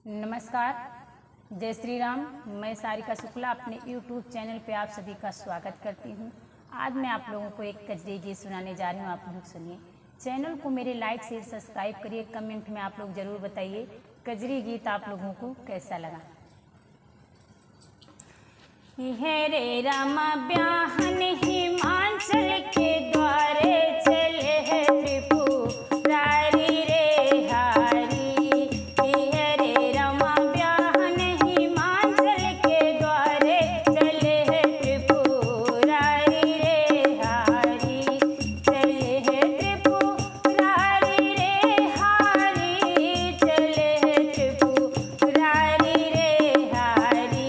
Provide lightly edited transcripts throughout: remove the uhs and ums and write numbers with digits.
नमस्कार, जय श्री राम। मैं सारिका शुक्ला अपने YouTube चैनल पे आप सभी का स्वागत करती हूँ। आज मैं आप लोगों को एक कजरी गीत सुनाने जा रही हूँ, आप लोग सुनिए। चैनल को मेरे लाइक शेयर सब्सक्राइब करिए, कमेंट में आप लोग ज़रूर बताइए कजरी गीत आप लोगों को कैसा लगा। रे रामा ब्याहन हिमाचल के द्वारे चले है त्रिपुरारी रे हारी। रे रामा ब्याहन हिमाचल के द्वारे चले है त्रिपुरारी रे हारी। चले है त्रिपुरारी रे हारी। चले है त्रिपुरारी रे हारी।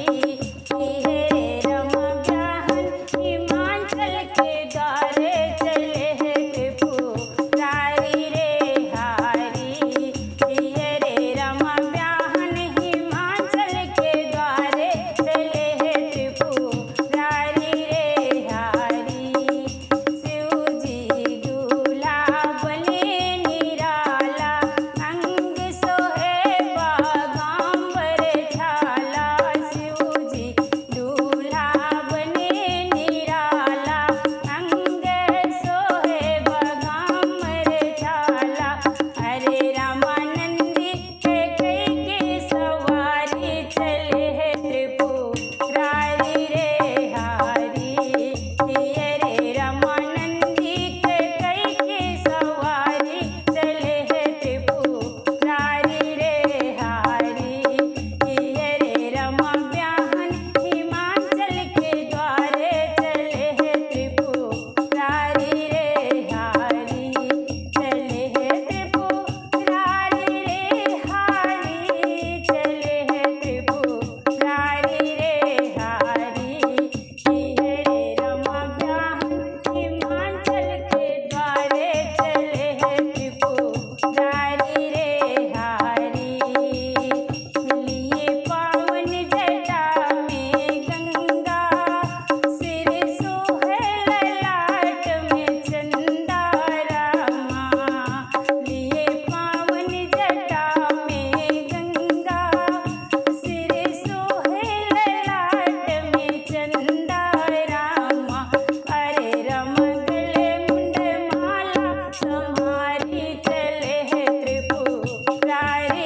Right.